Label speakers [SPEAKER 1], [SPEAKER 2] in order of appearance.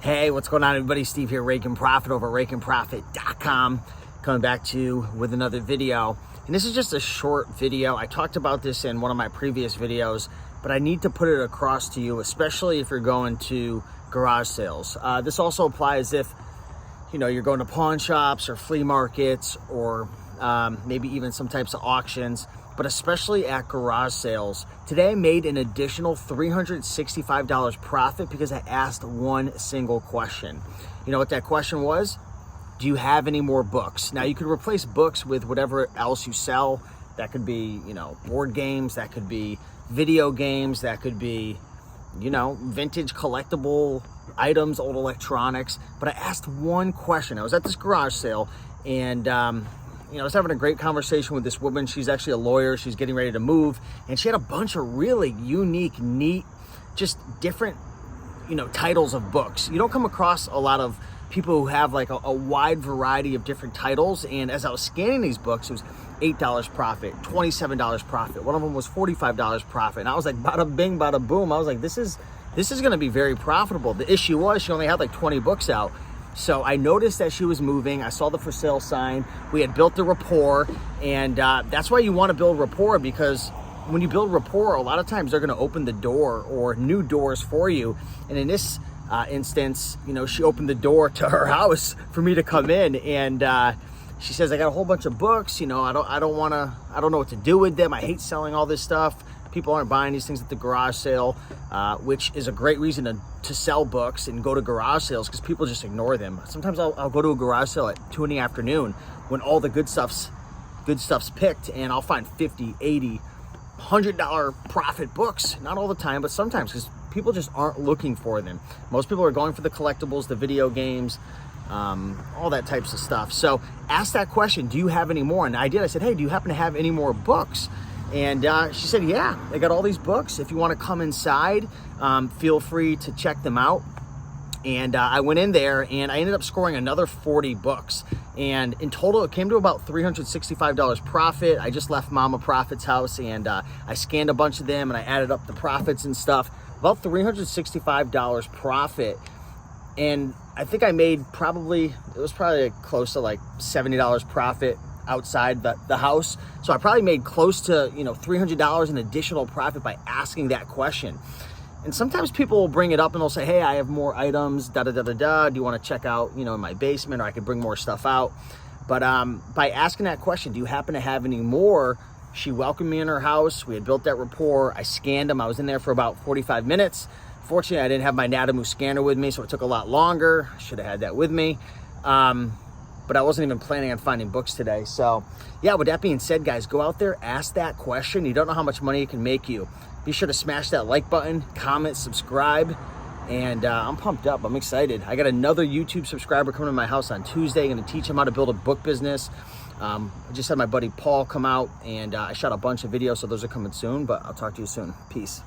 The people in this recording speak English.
[SPEAKER 1] Hey, what's going on, everybody? Steve here, Rake and Profit over at rakeandprofit.com, coming back to you with another video. And this is just a short video. I talked about this in one of my previous videos, but I need to put it across to you, especially if you're going to garage sales. This also applies if, you know, you're going to pawn shops or flea markets or maybe even some types of auctions, but especially at garage sales. Today I made an additional $365 profit because I asked one single question. You know what that question was? Do you have any more books? Now you could replace books with whatever else you sell. That could be, you know, board games, that could be video games, that could be, you know, vintage collectible items, old electronics. But I asked one question. I was at this garage sale and you know, I was having a great conversation with this woman. She's actually a lawyer. She's getting ready to move. And she had a bunch of really unique, neat, just different, you know, titles of books. You don't come across a lot of people who have like a wide variety of different titles. And as I was scanning these books, it was $8 profit, $27 profit. One of them was $45 profit. And I was like, bada bing, bada boom. I was like, this is going to be very profitable. The issue was she only had like 20 books out. So I noticed that she was moving. I saw the for sale sign. We had built the rapport, and that's why you want to build rapport, because when you build rapport, a lot of times they're going to open the door or new doors for you. And in this instance, you know, she opened the door to her house for me to come in, and she says, "I got a whole bunch of books. You know, I don't know what to do with them. I hate selling all this stuff. People aren't buying these things at the garage sale," which is a great reason to sell books and go to garage sales, because people just ignore them. Sometimes I'll go to a garage sale at 2 in the afternoon when all the good stuff's picked, and I'll find $50, $80, $100 profit books. Not all the time, but sometimes, because people just aren't looking for them. Most people are going for the collectibles, the video games, all that types of stuff. So ask that question, do you have any more? And I did. I said, hey, do you happen to have any more books? And she said, yeah, I got all these books. If you want to come inside, feel free to check them out. And I went in there and I ended up scoring another 40 books. And in total, it came to about $365 profit. I just left Mama Profit's house and I scanned a bunch of them and I added up the profits and stuff. About $365 profit. And I think I made probably close to like $70 profit outside the house. So I probably made close to, you know, $300 in additional profit by asking that question. And sometimes people will bring it up and they'll say, hey, I have more items, da da da da da. Do you want to check out, you know, in my basement, or I could bring more stuff out? But by asking that question, do you happen to have any more? She welcomed me in her house. We had built that rapport. I scanned them. I was in there for about 45 minutes. Fortunately, I didn't have my Natamu scanner with me, so it took a lot longer. I should have had that with me. But I wasn't even planning on finding books today. So yeah, with that being said, guys, go out there, ask that question. You don't know how much money it can make you. Be sure to smash that like button, comment, subscribe, and I'm pumped up. I'm excited. I got another YouTube subscriber coming to my house on Tuesday. I'm gonna teach him how to build a book business. I just had my buddy Paul come out, and I shot a bunch of videos, so those are coming soon, but I'll talk to you soon. Peace.